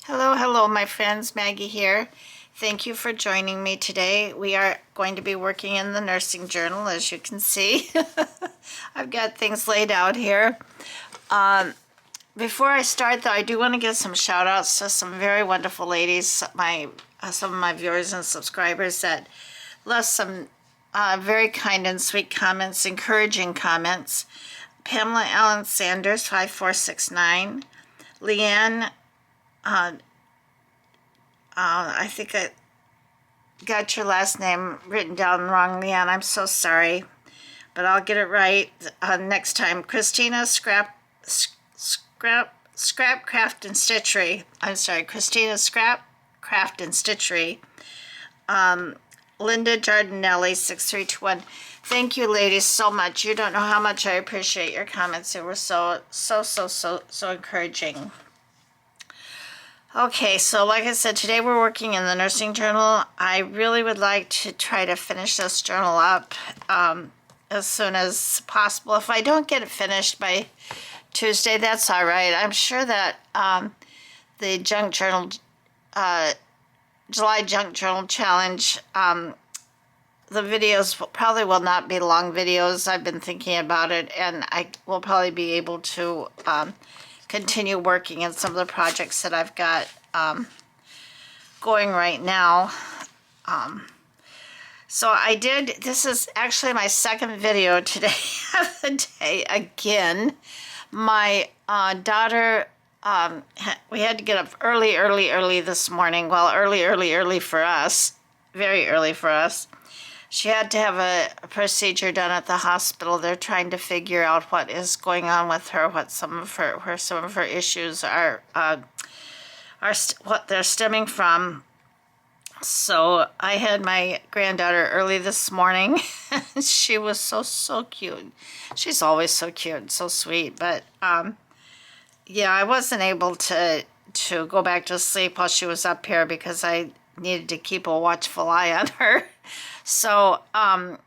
Hello, my friends. Maggie here. Thank you for joining me today. We are going to be working in the nursing journal, as you can see. I've got things laid out here. Before I start, though, I do want to give some shout outs to some very wonderful ladies, some of my viewers and subscribers that left some very kind and sweet comments, encouraging comments. Pamela Allen Sanders, 5469. Leanne, I think I got your last name written down wrong, Leanne. I'm so sorry, but I'll get it right next time. Christina Scrap Craft and Stitchery. I'm sorry, Christina Scrap Craft and Stitchery. Linda Giardinelli, 6321. Thank you, ladies, so much. You don't know how much I appreciate your comments. They were so encouraging. Okay, so like I said, today we're working in the nursing journal. I really would like to try to finish this journal up as soon as possible. If I don't get it finished by Tuesday, that's all right. I'm sure that the Junk Journal, July Junk Journal Challenge, the videos probably will not be long videos. I've been thinking about it, and I will probably be able to continue working in some of the projects that I've got going right now. So I did, this is actually my second video today of the day again. My daughter, we had to get up early this morning. Well, early for us, very early for us. She had to have a procedure done at the hospital. They're trying to figure out what is going on with her, where some of her issues are what they're stemming from. So I had my granddaughter early this morning. She was so cute. She's always so cute and so sweet. But yeah, I wasn't able to go back to sleep while she was up here because I needed to keep a watchful eye on her. So, while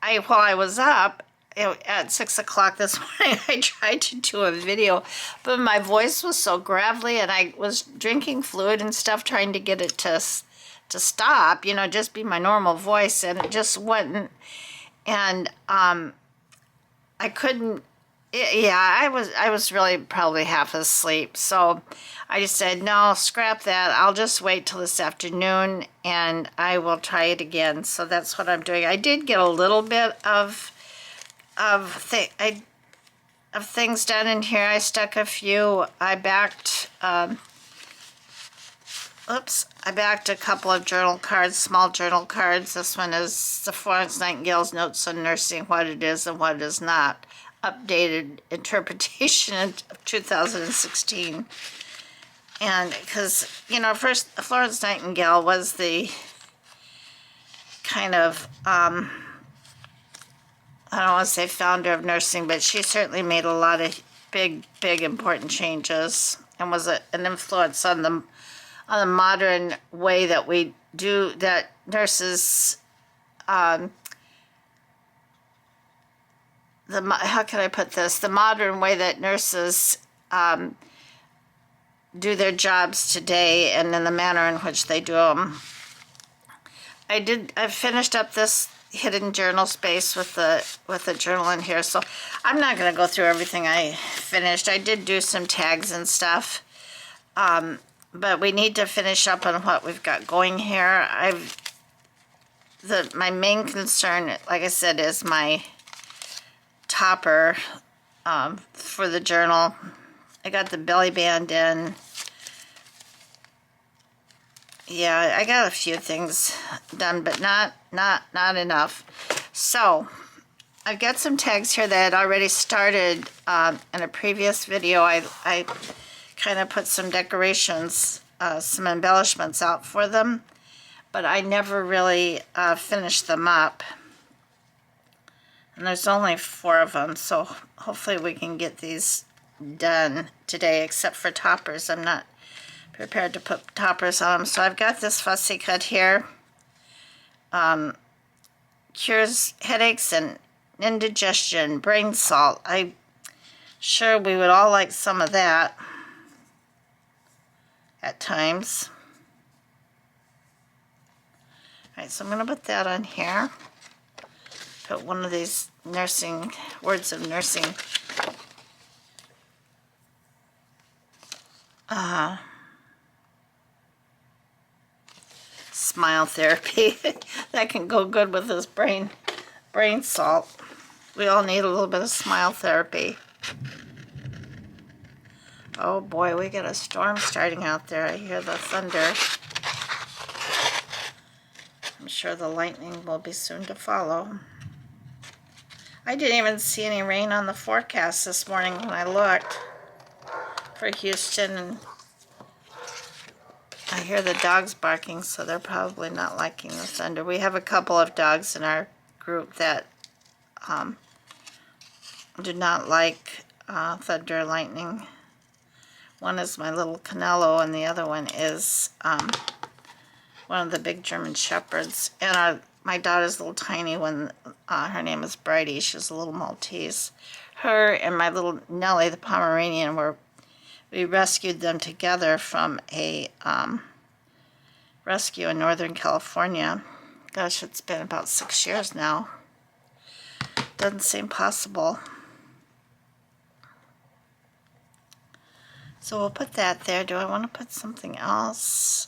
I was up at 6 o'clock this morning, I tried to do a video, but my voice was so gravelly, and I was drinking fluid and stuff, trying to get it to stop, just be my normal voice, and it just wouldn't. And I couldn't. Yeah, I was really probably half asleep, so I just said, no, scrap that. I'll just wait till this afternoon, and I will try it again. So that's what I'm doing. I did get a little bit of things done in here. I stuck a few. I backed a couple of journal cards, small journal cards. This one is the Florence Nightingale's Notes on Nursing, What It Is and What It Is Not. Updated interpretation of 2016. And because, first Florence Nightingale was the kind of, I don't want to say founder of nursing, but she certainly made a lot of big important changes and was an influence on the modern way that we do, that nurses, how can I put this? The modern way that nurses do their jobs today, and in the manner in which they do them. I finished up this hidden journal space with the journal in here, so I'm not going to go through everything I finished. I did do some tags and stuff, but we need to finish up on what we've got going here. My main concern, like I said, is my topper for the journal. I got the belly band in. Yeah, I got a few things done, but not enough. So I've got some tags here that I had already started in a previous video. I kind of put some decorations, some embellishments out for them, but I never really finished them up. And there's only 4 of them, so hopefully we can get these done today, except for toppers. I'm not prepared to put toppers on them. So I've got this fussy cut here. Cures headaches and indigestion, brain salt. I'm sure we would all like some of that. at times. All right, so I'm going to put that on here. Put one of these nursing, words of nursing smile therapy. That can go good with this brain salt. We all need a little bit of smile therapy. Oh boy, we got a storm starting out there. I hear the thunder. I'm sure the lightning will be soon to follow. I didn't even see any rain on the forecast this morning when I looked for Houston, and I hear the dogs barking, so they're probably not liking the thunder. We have a couple of dogs in our group that do not like thunder, lightning. One is my little Canelo, and the other one is one of the big German Shepherds. And my daughter's a little tiny one. Her name is Bridie. She's a little Maltese. Her and my little Nellie, the Pomeranian, we rescued them together from a rescue in Northern California. Gosh, it's been about 6 years now. Doesn't seem possible. So we'll put that there. Do I want to put something else?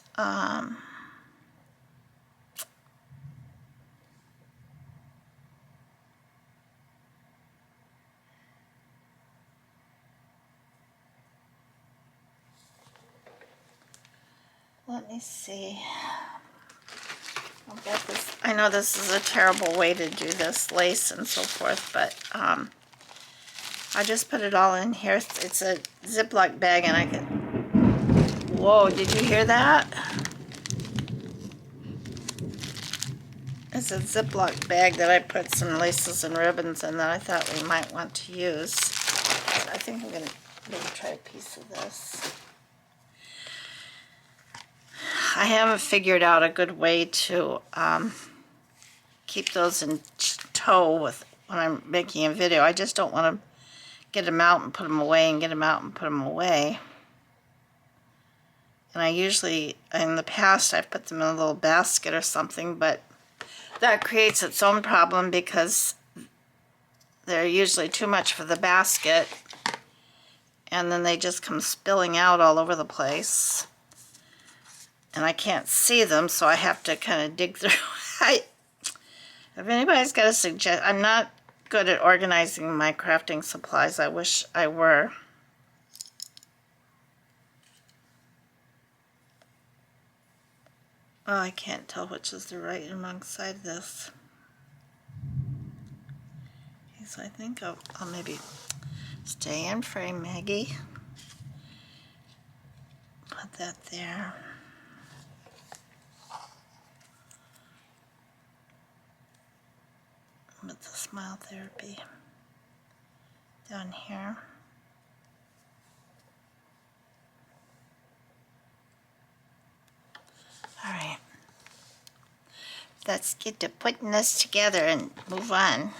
Let me see. I know this is a terrible way to do this, lace and so forth, but I just put it all in here. It's a Ziploc bag, and I can... Whoa, did you hear that? It's a Ziploc bag that I put some laces and ribbons in that I thought we might want to use. I think I'm going to maybe try a piece of this. I haven't figured out a good way to keep those in tow with when I'm making a video. I just don't want to get them out and put them away and get them out and put them away. And I usually, in the past, I've put them in a little basket or something, but that creates its own problem because they're usually too much for the basket, and then they just come spilling out all over the place. And I can't see them, so I have to kind of dig through. If anybody's got a suggestion, I'm not good at organizing my crafting supplies. I wish I were. Oh, I can't tell which is the right and wrong side of this. Okay, so I think I'll maybe stay in frame, Maggie. Put that there. With the smile therapy down here. All right. Let's get to putting this together and move on.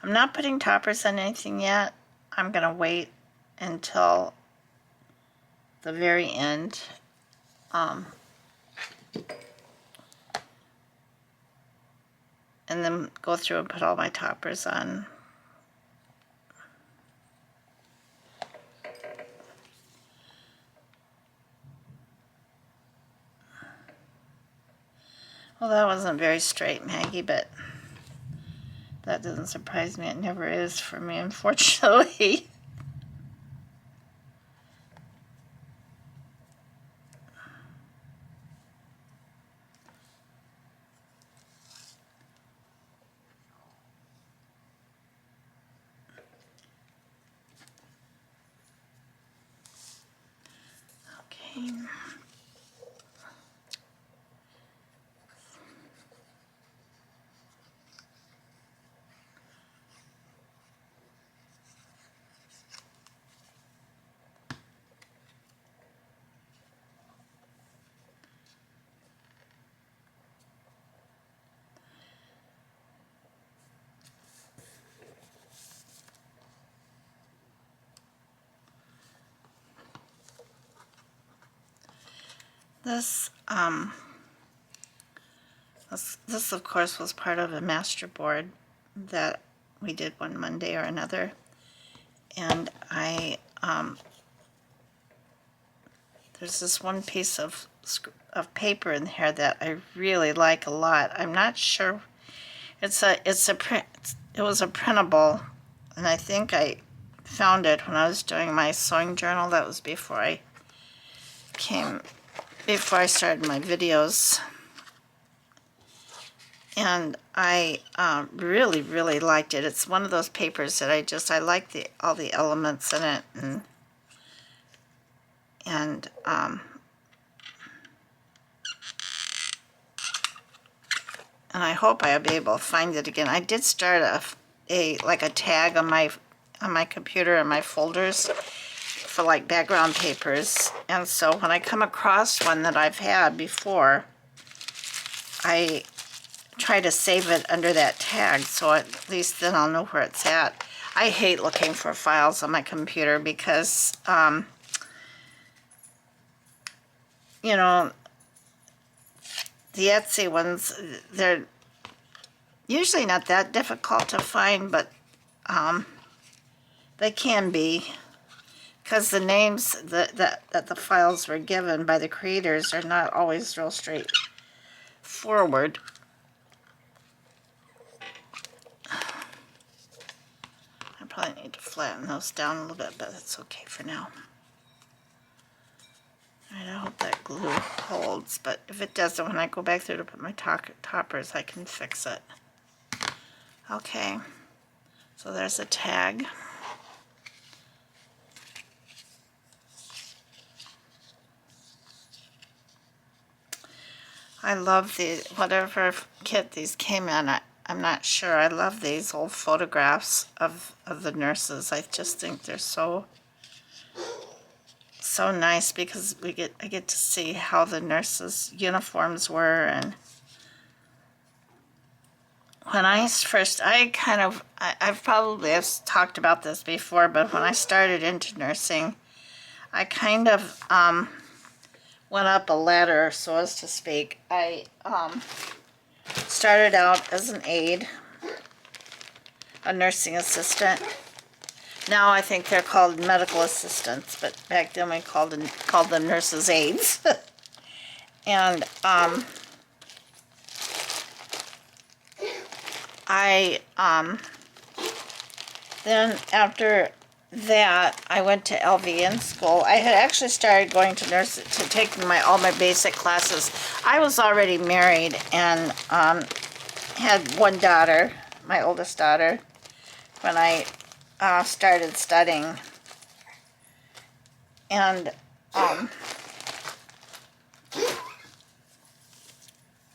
I'm not putting toppers on anything yet. I'm going to wait until the very end. And then go through and put all my toppers on. Well, that wasn't very straight, Maggie, but that doesn't surprise me. It never is for me, unfortunately. Okay. This, this of course was part of a master board that we did one Monday or another. And there's this one piece of paper in here that I really like a lot. I'm not sure. It was a printable, and I think I found it when I was doing my sewing journal. That was before I started my videos. And I really, really liked it. It's one of those papers that I like all the elements in it, and I hope I'll be able to find it again. I did start a tag on my computer and my folders for like background papers, and so when I come across one that I've had before, I try to save it under that tag, so at least then I'll know where it's at. I hate looking for files on my computer because, you know, the Etsy ones, they're usually not that difficult to find, but they can be, because the names that the files were given by the creators are not always real straightforward. I probably need to flatten those down a little bit, but that's okay for now. Alright, I hope that glue holds, but if it doesn't, when I go back through to put my toppers, I can fix it. Okay, so there's a tag. I love whatever kit these came in. I'm not sure. I love these old photographs of the nurses. I just think they're so nice because I get to see how the nurses' uniforms were. And when I've probably talked about this before, but when I started into nursing, I kind of went up a ladder, so as to speak. I started out as an aide, a nursing assistant. Now I think they're called medical assistants, but back then we called them nurses' aides. And then after that, I went to LVN school. I had actually started going to taking all my basic classes. I was already married and had one daughter, my oldest daughter, when I started studying. And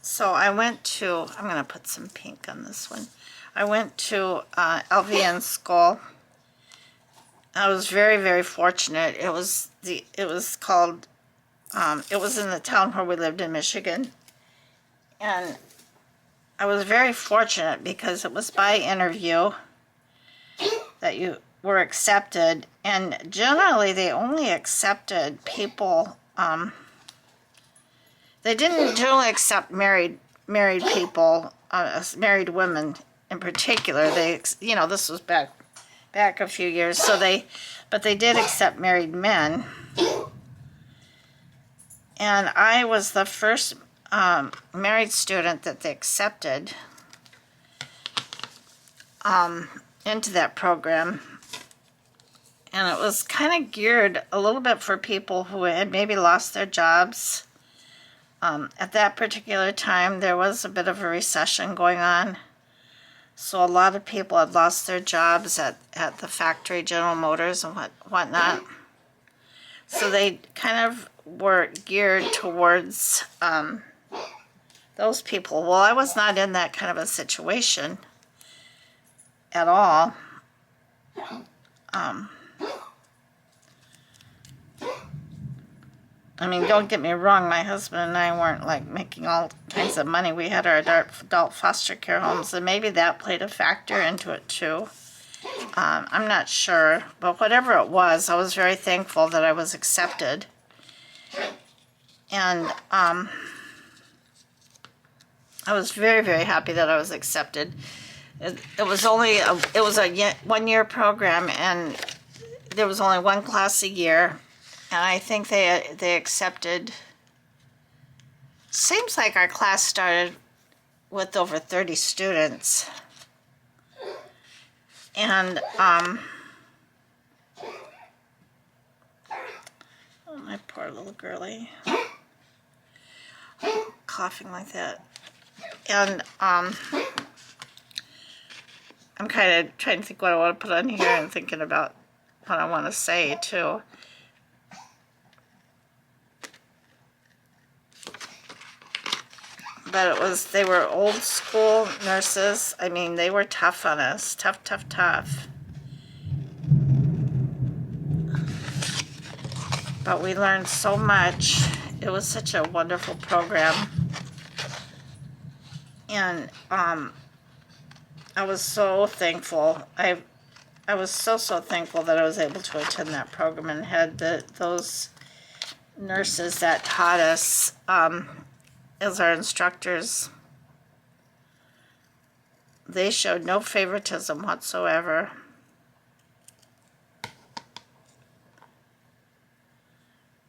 so I went to, I'm going to put some pink on this one. I went to LVN school. I was very, very fortunate. It was in the town where we lived in Michigan. And I was very fortunate because it was by interview that you were accepted. And generally they only accepted people, they didn't generally accept married people, married women in particular. This was back a few years, but they did accept married men. And I was the first married student that they accepted into that program. And it was kind of geared a little bit for people who had maybe lost their jobs. At that particular time, there was a bit of a recession going on. So a lot of people had lost their jobs at the factory, General Motors and whatnot. So they kind of were geared towards those people. Well, I was not in that kind of a situation at all. I mean, don't get me wrong, my husband and I weren't like making all kinds of money. We had our adult foster care homes, and maybe that played a factor into it too. I'm not sure, but whatever it was, I was very thankful that I was accepted. And I was very, very happy that I was accepted. It was only a 1-year program, and there was only one class a year, and I think they accepted. Seems like our class started with over 30 students, and oh, my poor little girlie, coughing like that, and I'm kind of trying to think what I want to put on here and thinking about what I want to say too. But they were old school nurses. I mean, they were tough on us. Tough, tough, tough. But we learned so much. It was such a wonderful program. And I was so thankful. I was so thankful that I was able to attend that program and had those nurses that taught us as our instructors. They showed no favoritism whatsoever.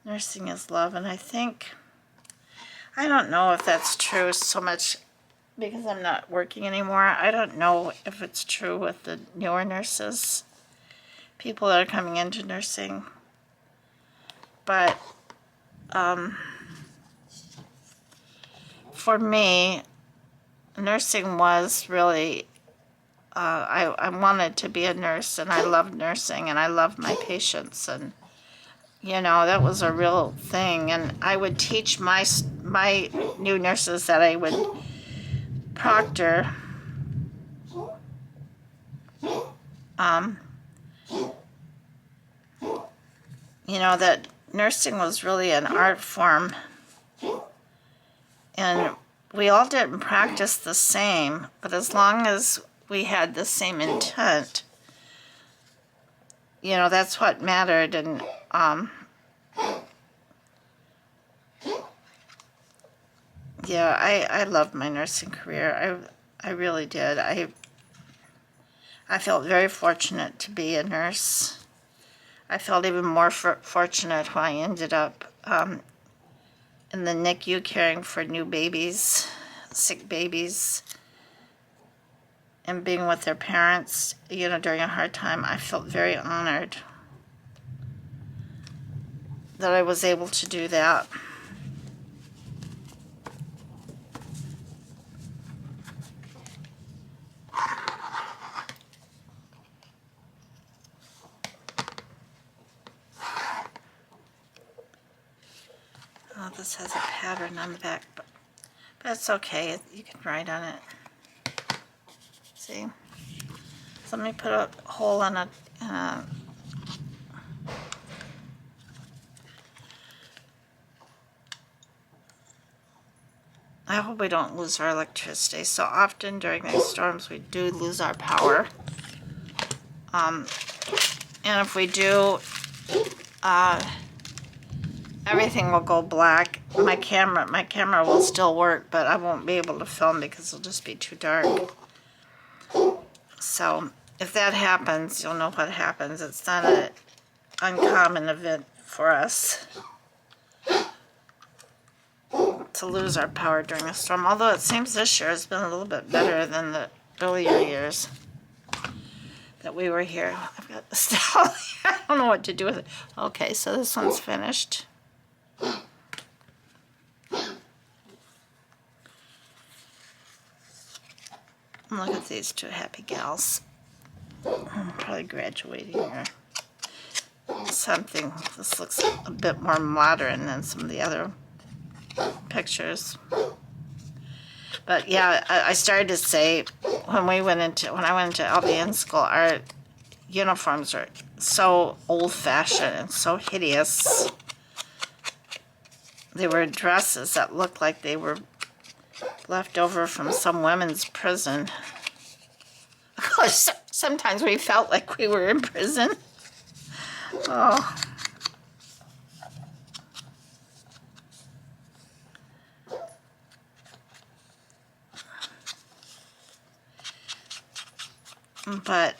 Nursing is love, and I don't know if that's true so much because I'm not working anymore. I don't know if it's true with the newer nurses, people that are coming into nursing. But for me, nursing was really, I wanted to be a nurse, and I loved nursing, and I loved my patients, and that was a real thing. And I would teach my new nurses that I would proctor that nursing was really an art form, and we all didn't practice the same, but as long as we had the same intent, that's what mattered. And I loved my nursing career. I really did. I felt very fortunate to be a nurse. I felt even more fortunate when I ended up in the NICU caring for new babies, sick babies, and being with their parents, during a hard time. I felt very honored that I was able to do that. Oh, this has a pattern on the back, but it's okay. You can write on it. See? So let me put a hole on I hope we don't lose our electricity. So often during these storms, we do lose our power. And if we do, everything will go black. My camera will still work, but I won't be able to film because it'll just be too dark. So if that happens, you'll know what happens. It's not an uncommon event for us to lose our power during a storm. Although it seems this year has been a little bit better than the earlier years that we were here. I've got this towel. I don't know what to do with it. Okay, so this one's finished. Look at these two happy gals. Probably graduating or something. This looks a bit more modern than some of the other pictures. But yeah, I started to say when I went into LVN school, our uniforms are so old-fashioned and so hideous. They were dresses that looked like they were left over from some women's prison. Of course, sometimes we felt like we were in prison. Oh. But,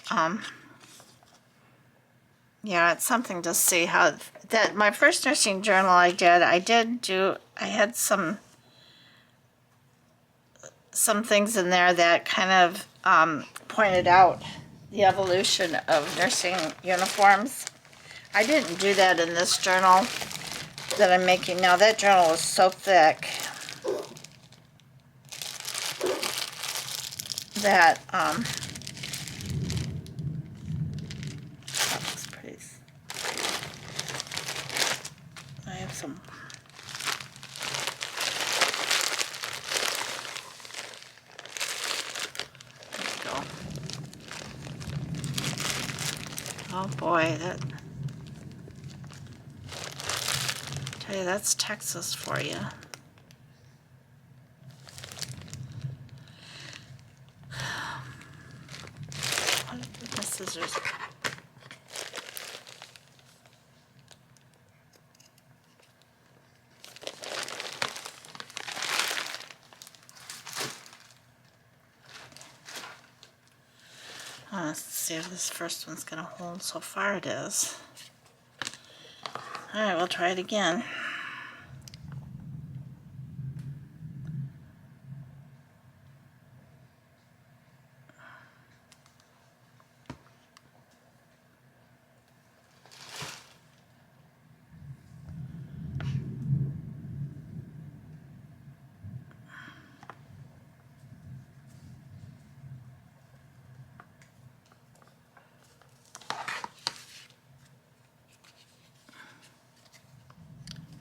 yeah, it's something to see how that my first nursing journal I had some things in there that kind of pointed out the evolution of nursing uniforms. I didn't do that in this journal that I'm making now. That journal is so thick that that looks pretty. I have some. There we go. Oh boy, tell you, that's Texas for you. What are the scissors? Let's see if this first one's gonna hold. So far it is. Alright, we'll try it again.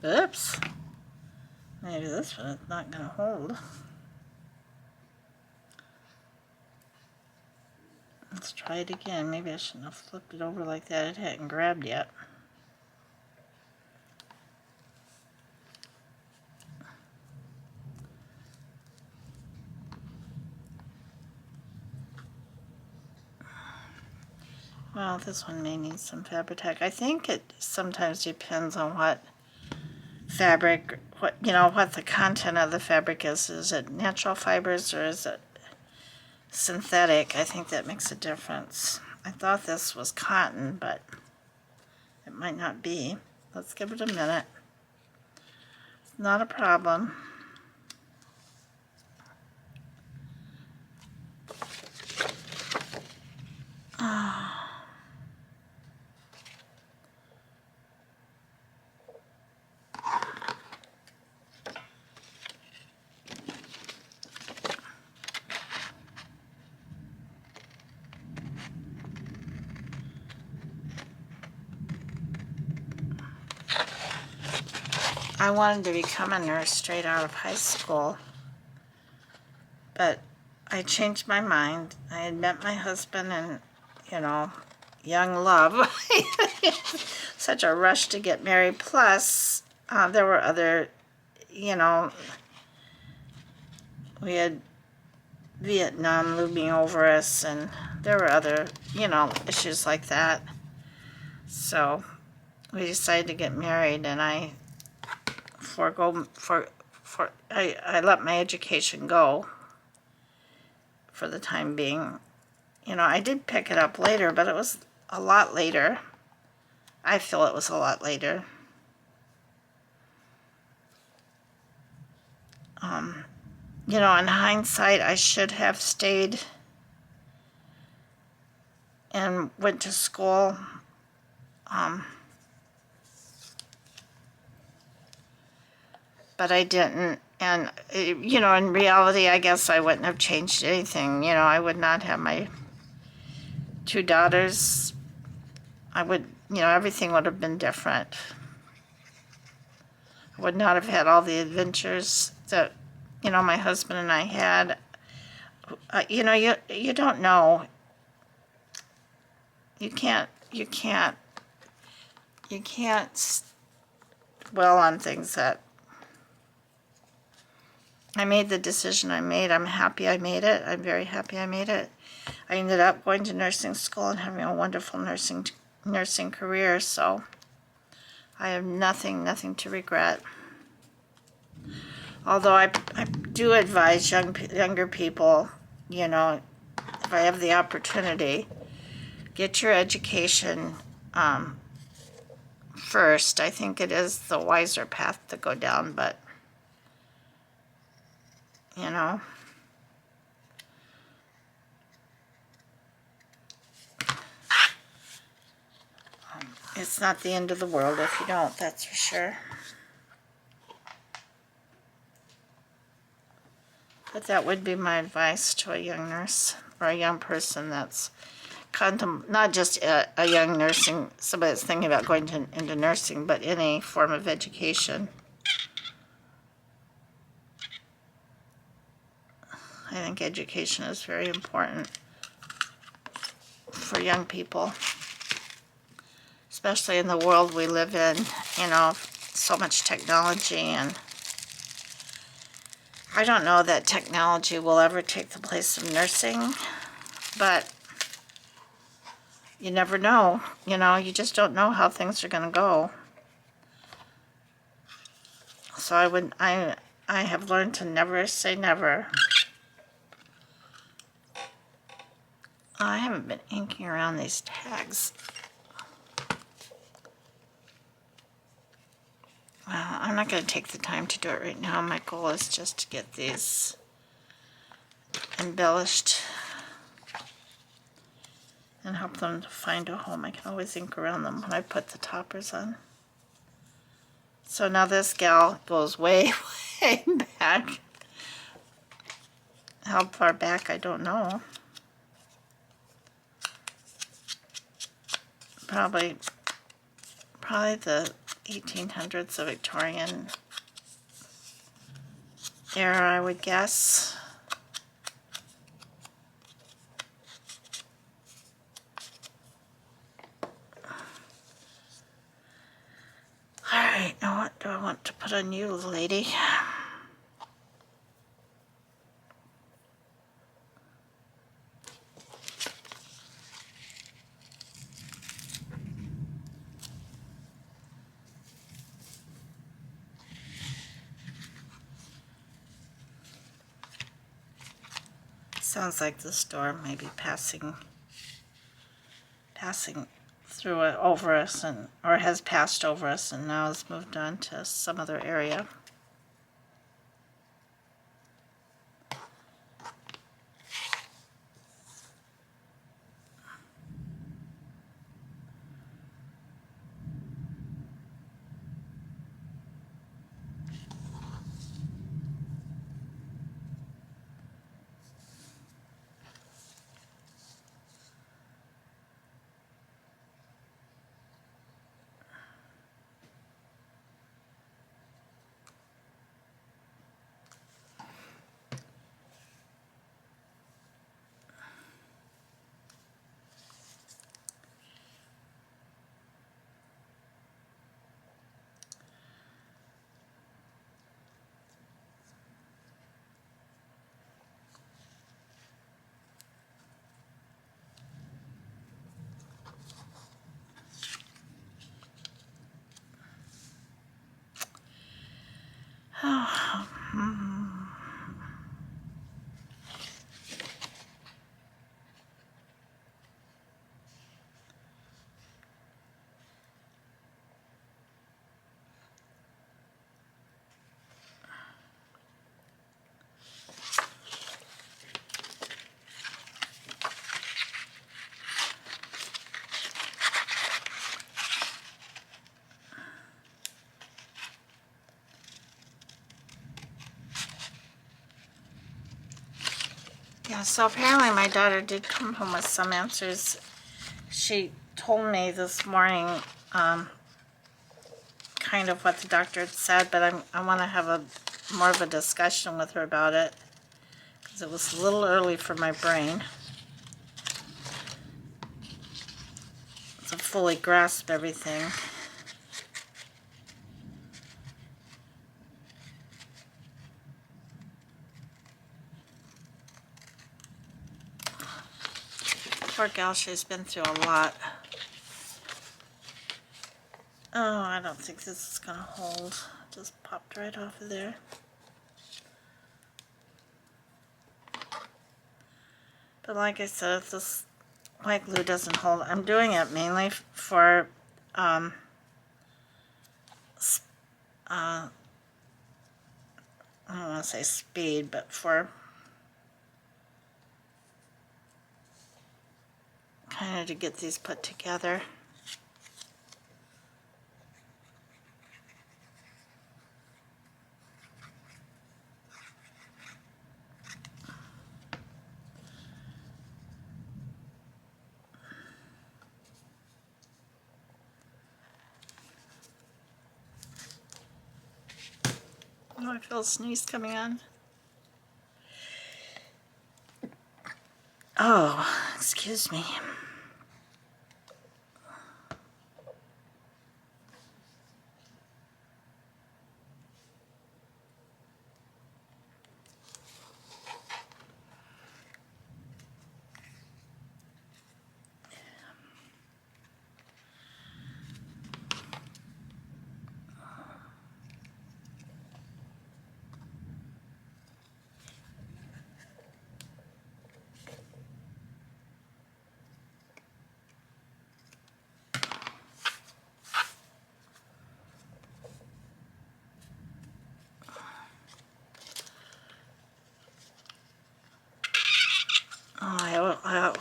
Oops. Maybe this one is not going to hold. Let's try it again. Maybe I shouldn't have flipped it over like that. It hadn't grabbed yet. Well, this one may need some Fabri-Tac. I think it sometimes depends on what fabric, what the content of the fabric is. Is it natural fibers or is it synthetic? I think that makes a difference. I thought this was cotton, but it might not be. Let's give it a minute. It's not a problem. I wanted to become a nurse straight out of high school, but I changed my mind. I had met my husband and, young love. Such a rush to get married. Plus, there were other, we had Vietnam looming over us, and there were other, issues like that. So we decided to get married, and I I let my education go for the time being. I did pick it up later, but it was a lot later. I feel it was a lot later. In hindsight, I should have stayed and went to school. But I didn't, and, in reality, I guess I wouldn't have changed anything. I would not have my 2 daughters. I would, everything would have been different. I would not have had all the adventures that, my husband and I had. You don't know. You can't dwell on things that I made the decision I made. I'm happy I made it. I'm very happy I made it. I ended up going to nursing school and having a wonderful nursing career, so I have nothing to regret. Although I do advise younger people, if if I have the opportunity, get your education first. I think it is the wiser path to go down, but, you know, it's not the end of the world if you don't, that's for sure. But that would be my advice to a young nurse or a young person that's not just a young nursing, somebody that's thinking about going into nursing, but any form of education. I think education is very important for young people, especially in the world we live in, you know, so much technology, and I don't know that technology will ever take the place of nursing, but you never know, you know, you just don't know how things are going to go. So I have learned to never say never. I haven't been inking around these tags. Well, I'm not going to take the time to do it right now. My goal is just to get these embellished and help them to find a home. I can always ink around them when I put the toppers on. So now this gal goes way, way back. How far back, I don't know. Probably the 1800s, the Victorian era, I would guess. Alright, now what do I want to put on you, lady? Sounds like the storm may be passing through it, over us, or has passed over us and now has moved on to some other area. Yeah, so apparently my daughter did come home with some answers. She told me this morning kind of what the doctor had said, but I want to have more of a discussion with her about it because it was a little early for my brain to fully grasp everything. Poor gal, she's been through a lot. Oh, I don't think this is going to hold. Just popped right off of there. But like I said, if this white glue doesn't hold, I'm doing it mainly for I don't want to say speed, but for kind of to get these put together. Oh, I feel a sneeze coming on. Oh, excuse me.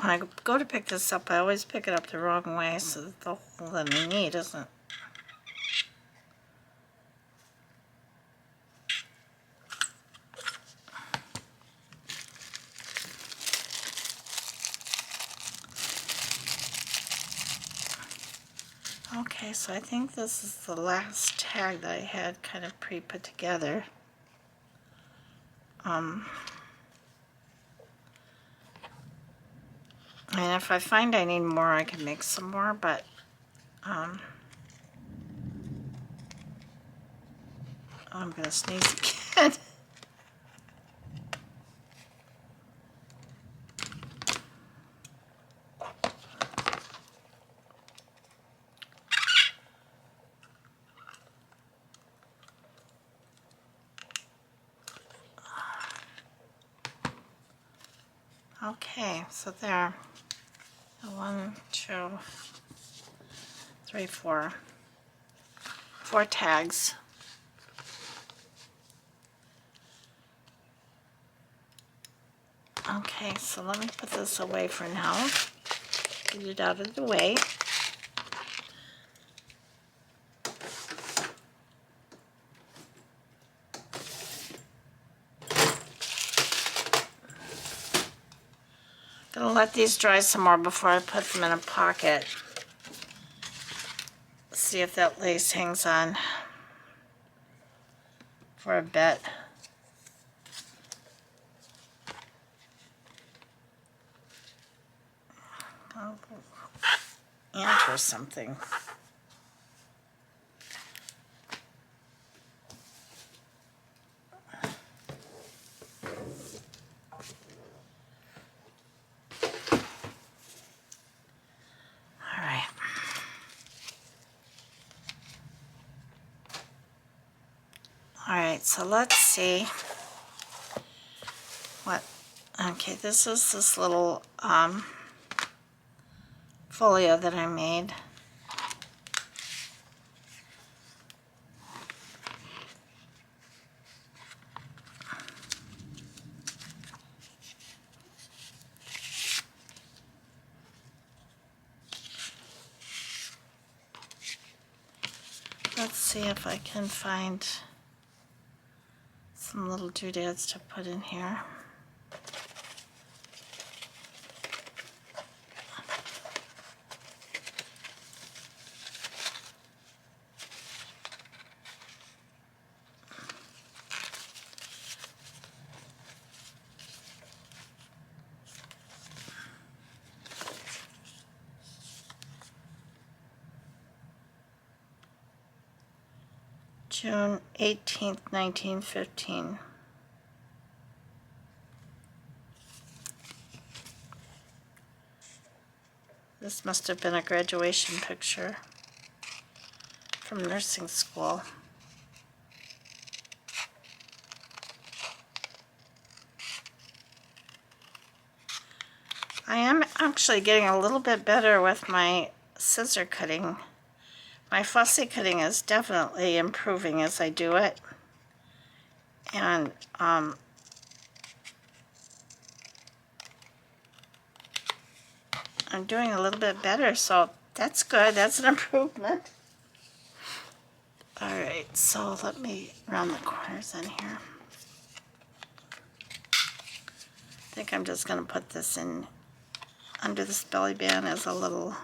When I go to pick this up, I always pick it up the wrong way, so that the hole that I need isn't. Okay, so I think this is the last tag that I had kind of pre-put together. And if I find I need more, I can make some more, but I'm gonna sneeze again. Okay, so there. 1, 2, 3, 4. 4 tags. Okay, so let me put this away for now. Get it out of the way. Gonna let these dry some more before I put them in a pocket. See if that lace hangs on for a bit. Ant or something. Alright, so let's see what, okay, this is this little folio that I made. Let's see if I can find some little doodads to put in here. June 18th, 1915. This must have been a graduation picture from nursing school. I am actually getting a little bit better with my scissor cutting. My fussy cutting is definitely improving as I do it. And I'm doing a little bit better, so that's good. That's an improvement. All right, so let me round the corners in here. I think I'm just going to put this in under this belly band as a little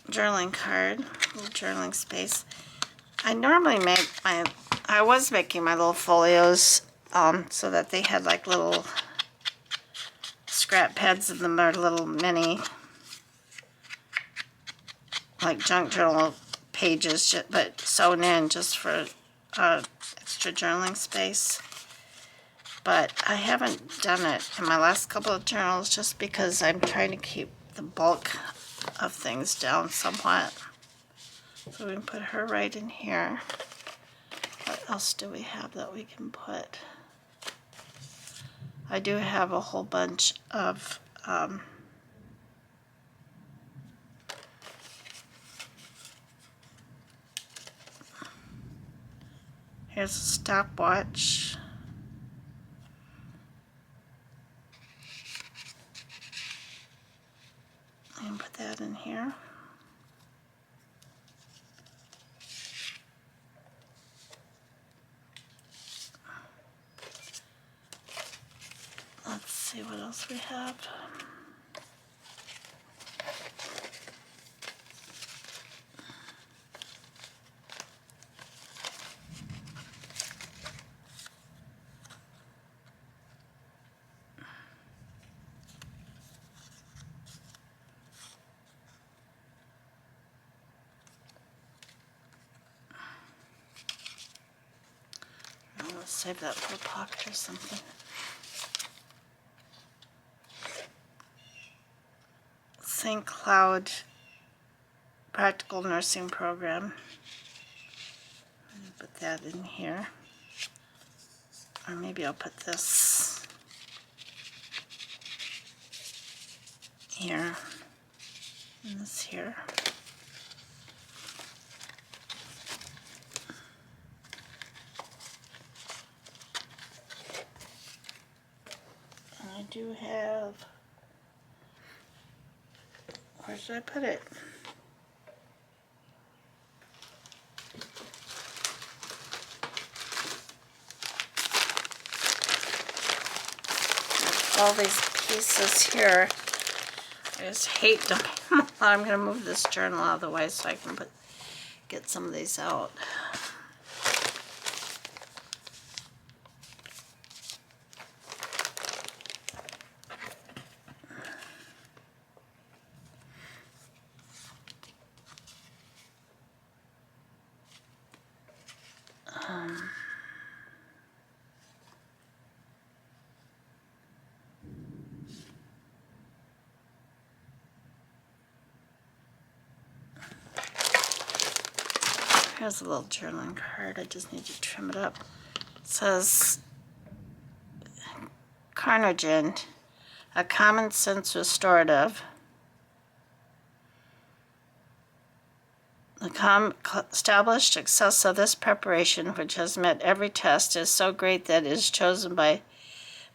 journaling card, little journaling space. I normally make I was making my little folios so that they had like little scrap pads in them, or little mini like junk journal pages, but sewn in just for extra journaling space. But I haven't done it in my last couple of journals just because I'm trying to keep the bulk of things down somewhat. So we can put her right in here. What else do we have that we can put? I do have a whole bunch of here's a stopwatch. I can put that in here. Let's see what else we have. Let's save that for a pocket or something. St. Cloud Practical Nursing Program. Put that in here. Or maybe I'll put this here and this here. And I do have, where should I put it? All these pieces here. I just hate dumping them all. I'm going to move this journal out of the way so I can get some of these out. Here's a little journaling card. I just need to trim it up. It says, carnogen, a common sense restorative. The established success of this preparation, which has met every test, is so great that it is chosen by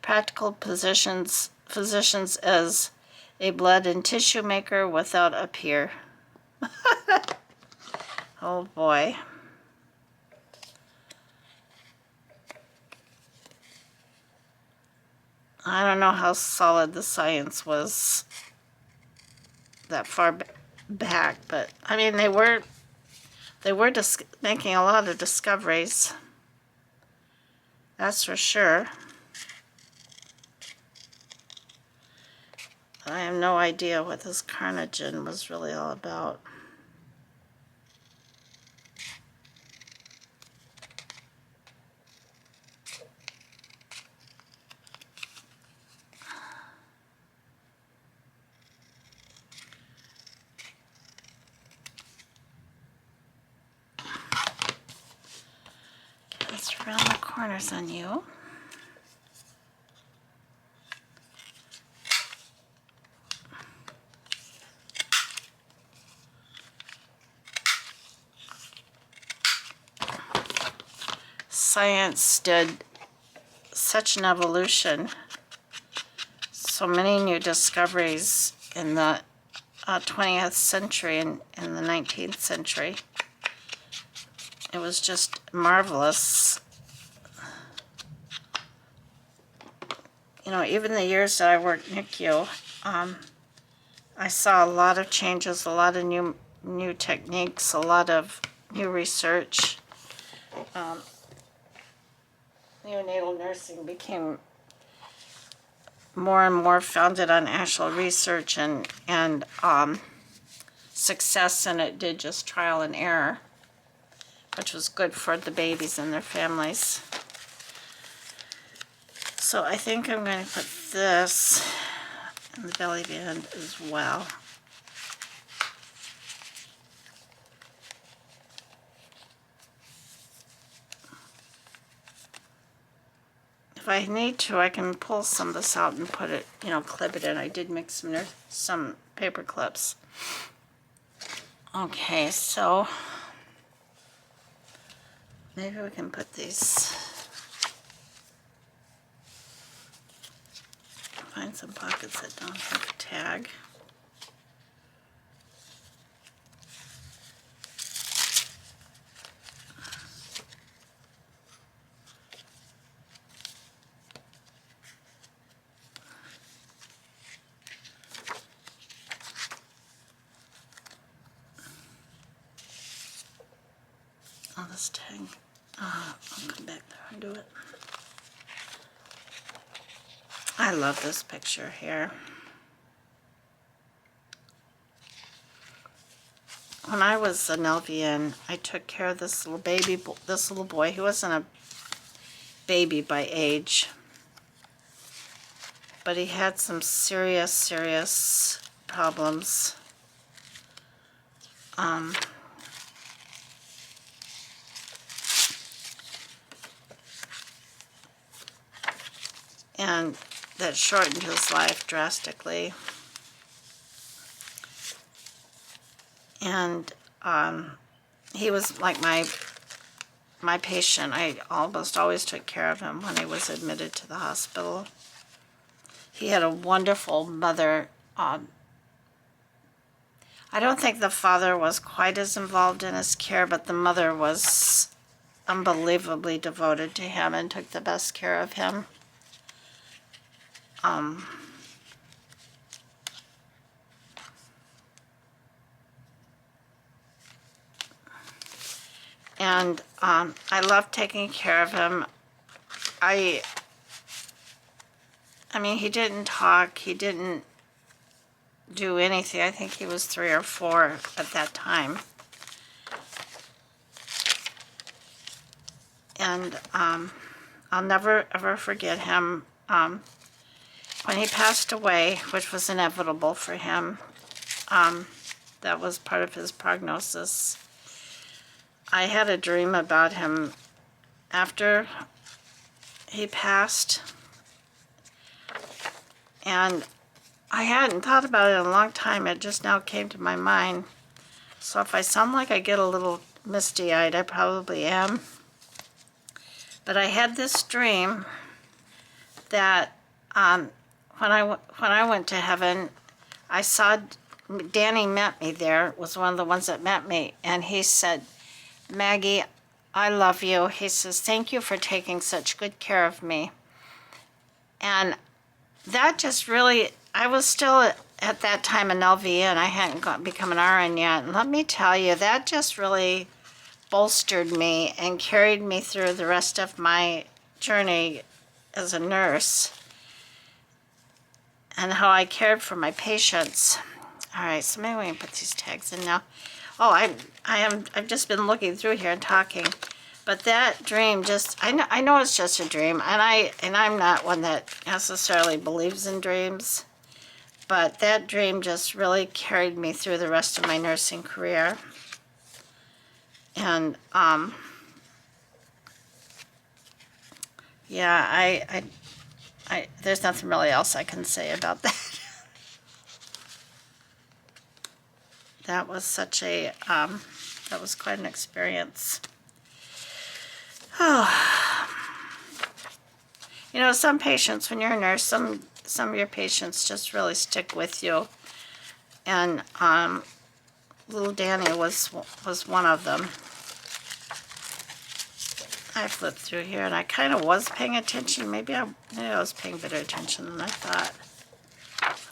practical physicians as a blood and tissue maker without a peer. Oh boy. I don't know how solid the science was that far back, but I mean they were making a lot of discoveries. That's for sure. I have no idea what this carnogen was really all about. Let's round the corners on you. science did such an evolution, so many new discoveries in the 20th century and in the 19th century. It was just marvelous. You know, even the years that I worked NICU, I saw a lot of changes, a lot of new techniques, a lot of new research. Neonatal nursing became more and more founded on actual research and success, and it did just trial and error, which was good for the babies and their families. So I think I'm going to put this in the belly band as well. If I need to, I can pull some of this out and put it, you know, clip it in. I did make some paper clips. Okay, so maybe we can put these, find some pockets that don't have a tag. Oh, this tag. I'll come back there and do it. I love this picture here. When I was an LVN, I took care of this little boy. He wasn't a baby by age, but he had some serious problems. And that shortened his life drastically. And he was like my patient. I almost always took care of him when he was admitted to the hospital. He had a wonderful mother. I don't think the father was quite as involved in his care, but the mother was unbelievably devoted to him and took the best care of him. And I loved taking care of him. I mean, he didn't talk, he didn't do anything. I think he was 3 or 4 at that time. And I'll never ever forget him. When he passed away, which was inevitable for him, that was part of his prognosis. I had a dream about him after he passed, and I hadn't thought about it in a long time. It just now came to my mind. So if I sound like I get a little misty-eyed, I probably am. But I had this dream that when I went to heaven, I saw Danny met me there, was one of the ones that met me, and he said, "Maggie, I love you." He says, "Thank you for taking such good care of me." And that just really, I was still at that time an LVN. I hadn't become an RN yet. And let me tell you, that just really bolstered me and carried me through the rest of my journey as a nurse and how I cared for my patients. All right, so maybe we can put these tags in now. Oh, I've just been looking through here and talking, but that dream just, I know it's just a dream, and I'm not one that necessarily believes in dreams, but that dream just really carried me through the rest of my nursing career. And yeah, there's nothing really else I can say about that. That was such a, that was quite an experience. You know, some patients, when you're a nurse, some of your patients just really stick with you. And little Danny was one of them. I flipped through here, and I kind of was paying attention. Maybe I was paying better attention than I thought.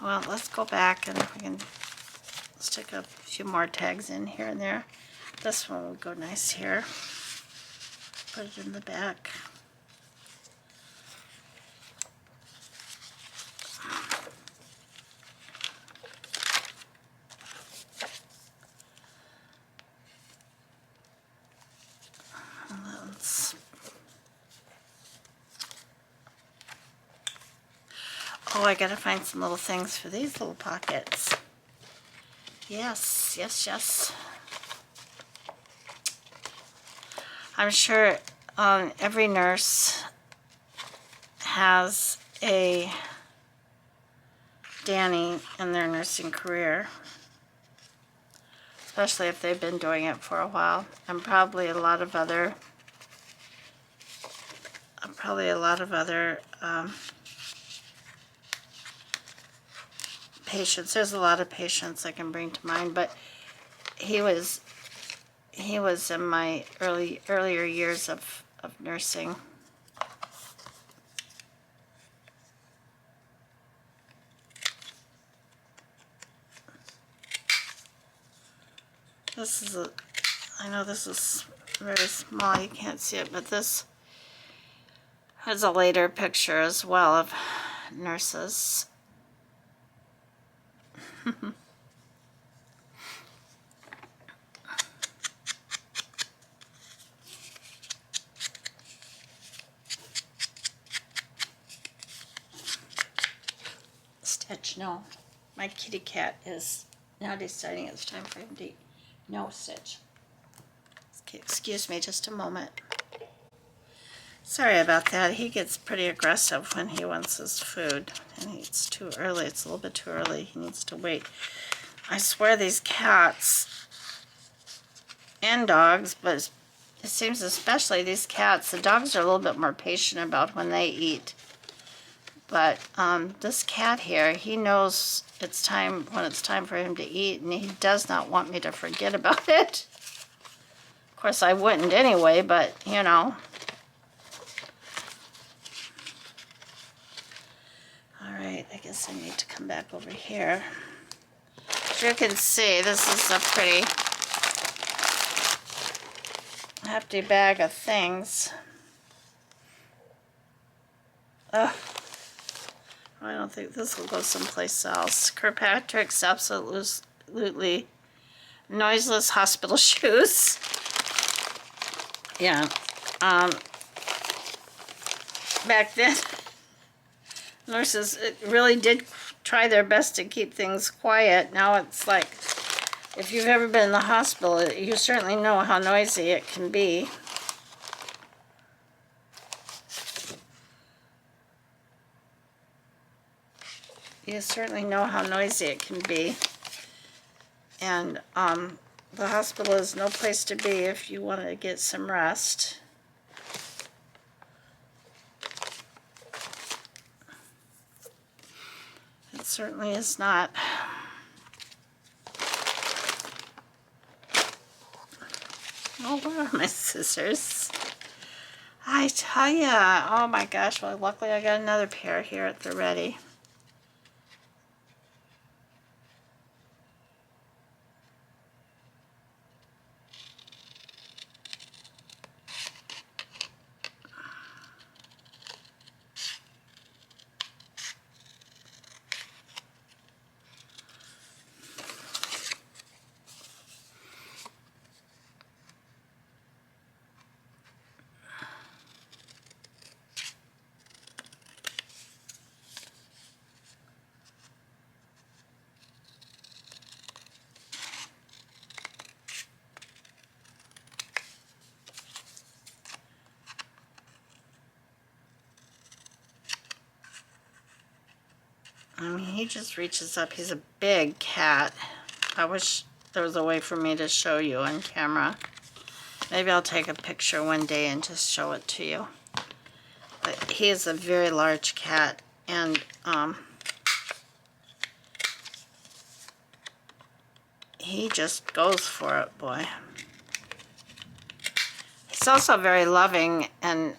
Well, let's go back and we can stick a few more tags in here and there. This one would go nice here. Put it in the back. Oh, I gotta find some little things for these little pockets. Yes, yes, yes. I'm sure every nurse has a Danny in their nursing career, especially if they've been doing it for a while, and probably a lot of other patients. There's a lot of patients I can bring to mind, but he was in my earlier years of nursing. This is I know this is very small, you can't see it, but this has a later picture as well of nurses. Stitch, no. My kitty cat is now deciding it's time for him to eat. No, Stitch. Excuse me just a moment. Sorry about that. He gets pretty aggressive when he wants his food. And it's too early. It's a little bit too early. He needs to wait. I swear these cats and dogs, but it seems especially these cats, the dogs are a little bit more patient about when they eat. But this cat here, he knows it's time when it's time for him to eat, and he does not want me to forget about it. Of course, I wouldn't anyway, but you know. All right, I guess I need to come back over here. As you can see, this is a pretty hefty bag of things. Ugh. I don't think this will go someplace else. Kirkpatrick's absolutely noiseless hospital shoes. Yeah. Back then, nurses really did try their best to keep things quiet. Now it's like, if you've ever been in the hospital, you certainly know how noisy it can be. You certainly know how noisy it can be. And the hospital is no place to be if you want to get some rest. It certainly is not. Oh, where are my scissors? I tell ya, oh my gosh, well luckily I got another pair here at the ready. I mean, he just reaches up. He's a big cat. I wish there was a way for me to show you on camera. Maybe I'll take a picture one day and just show it to you. But he is a very large cat, and he just goes for it, boy. He's also very loving and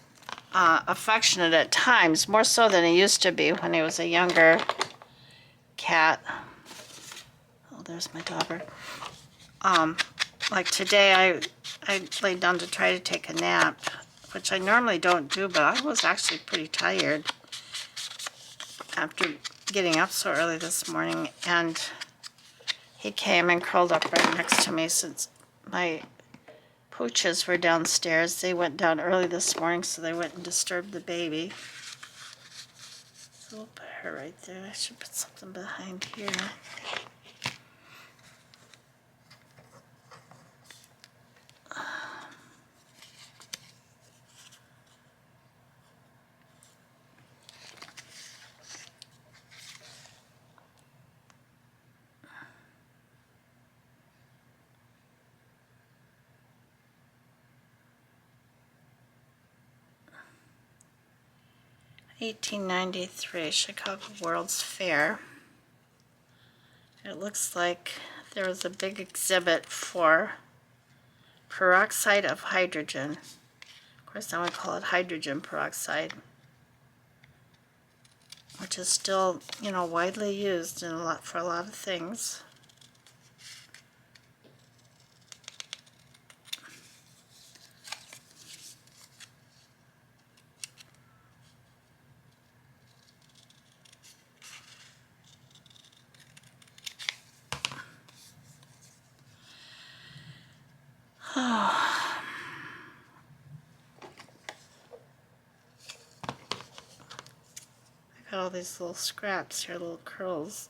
affectionate at times, more so than he used to be when he was a younger cat. Oh, there's my daughter. Like today, I laid down to try to take a nap, which I normally don't do, but I was actually pretty tired after getting up so early this morning, and he came and curled up right next to me since my pooches were downstairs. They went down early this morning, so they went and disturbed the baby. So we'll put her right there. I should put something behind here. $18.93 Chicago World's Fair. It looks like there was a big exhibit for peroxide of hydrogen. Of course, now we call it hydrogen peroxide, which is still, you know, widely used in for a lot of things. Got all these little scraps here, little curls.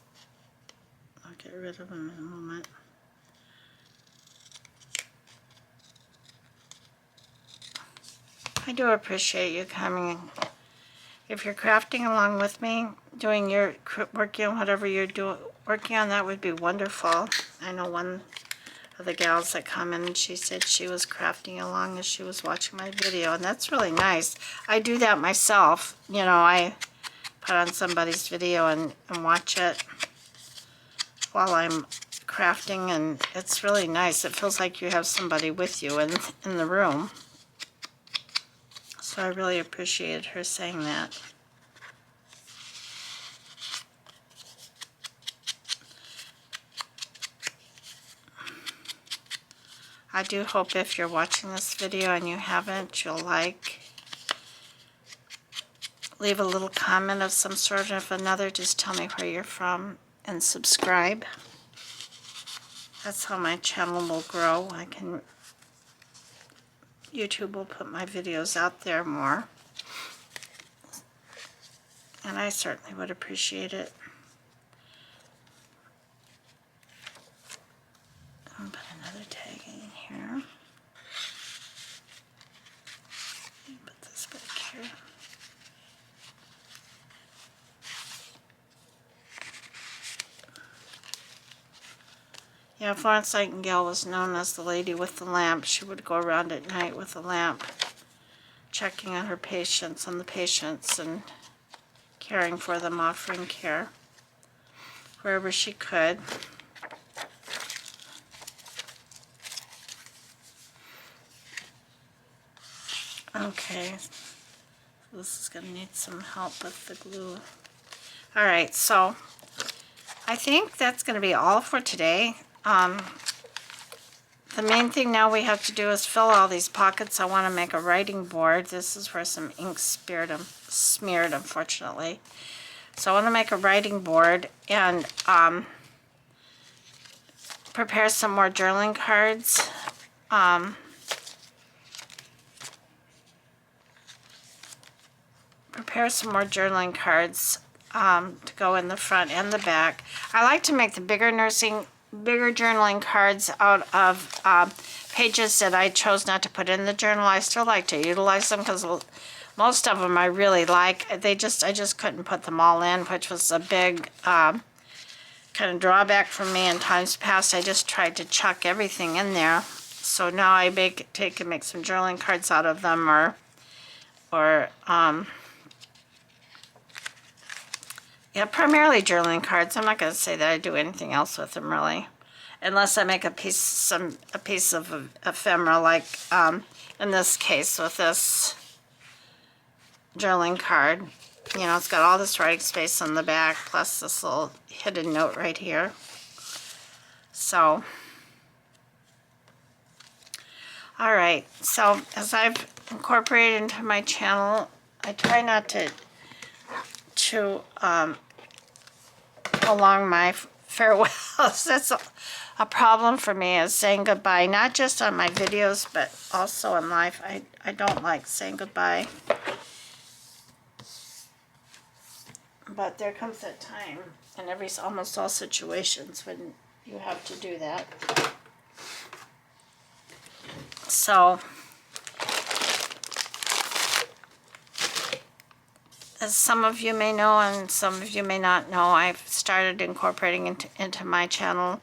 I'll get rid of them in a moment. I do appreciate you coming. If you're crafting along with me, doing your working on whatever you're working on, that would be wonderful. I know one of the gals that come in, and she said she was crafting along as she was watching my video, and that's really nice. I do that myself. You know, I put on somebody's video and watch it while I'm crafting, and it's really nice. It feels like you have somebody with you in the room. So I really appreciated her saying that. I do hope if you're watching this video and you haven't, you'll leave a little comment of some sort of another. Just tell me where you're from and subscribe. That's how my channel will grow. YouTube will put my videos out there more. And I certainly would appreciate it. I'll put another tag in here. Put this back here. Yeah, Florence Nightingale was known as the lady with the lamp. She would go around at night with a lamp, checking on her patients and the patients and caring for them, offering care wherever she could. Okay, this is going to need some help with the glue. Alright, so I think that's going to be all for today. The main thing now we have to do is fill all these pockets. I want to make a writing board. This is where some ink smeared, unfortunately. So I want to make a writing board and prepare some more journaling cards. Prepare some more journaling cards to go in the front and the back. I like to make the bigger journaling cards out of pages that I chose not to put in the journal. I still like to utilize them because most of them I really like. I just couldn't put them all in, which was a big kind of drawback for me in times past. I just tried to chuck everything in there. So now I take and make some journaling cards out of them, or yeah, primarily journaling cards. I'm not going to say that I do anything else with them really, unless I make a piece of ephemera, like in this case with this journaling card. You know, it's got all this writing space on the back, plus this little hidden note right here. So, all right. So as I've incorporated into my channel, I try not to prolong my farewells. That's a problem for me, is saying goodbye, not just on my videos, but also in life. I don't like saying goodbye. But there comes that time in almost all situations when you have to do that. So, as some of you may know and some of you may not know, I've started incorporating into my channel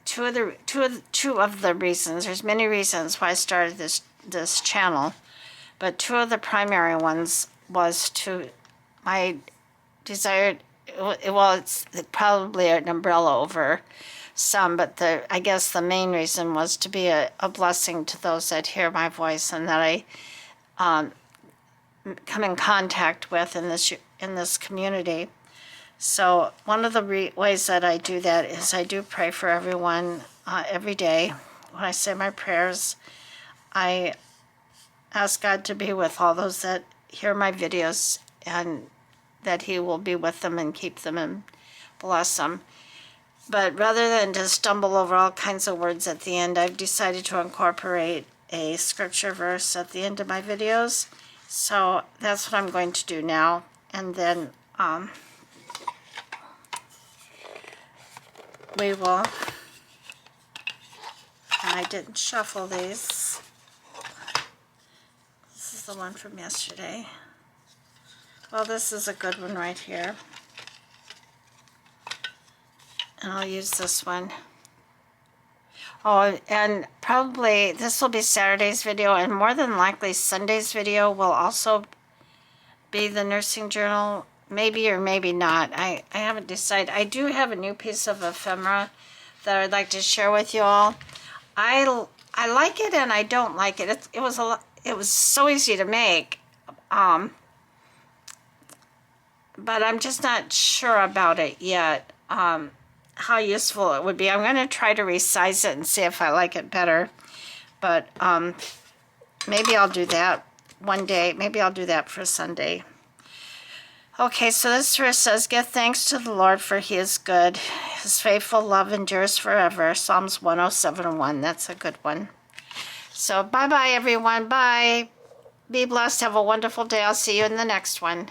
two of the reasons. There's many reasons why I started this channel, but two of the primary ones was to my desired. Well, it's probably an umbrella over some, but I guess the main reason was to be a blessing to those that hear my voice and that I come in contact with in this community. So one of the ways that I do that is I do pray for everyone every day. When I say my prayers, I ask God to be with all those that hear my videos, and that He will be with them and keep them and bless them. But rather than to stumble over all kinds of words at the end, I've decided to incorporate a scripture verse at the end of my videos. So that's what I'm going to do now. And then we will, and I didn't shuffle these. This is the one from yesterday. Well, this is a good one right here. And I'll use this one. Oh, and probably this will be Saturday's video, and more than likely Sunday's video will also be the nursing journal. Maybe or maybe not. I haven't decided. I do have a new piece of ephemera that I'd like to share with you all. I like it and I don't like it. It was so easy to make. But I'm just not sure about it yet. How useful it would be. I'm going to try to resize it and see if I like it better. But maybe I'll do that one day. Maybe I'll do that for Sunday. Okay, so this verse says, "Give thanks to the Lord, for He is good. His faithful love endures forever." Psalms 107:1. That's a good one. So bye-bye, everyone. Bye. Be blessed. Have a wonderful day. I'll see you in the next one.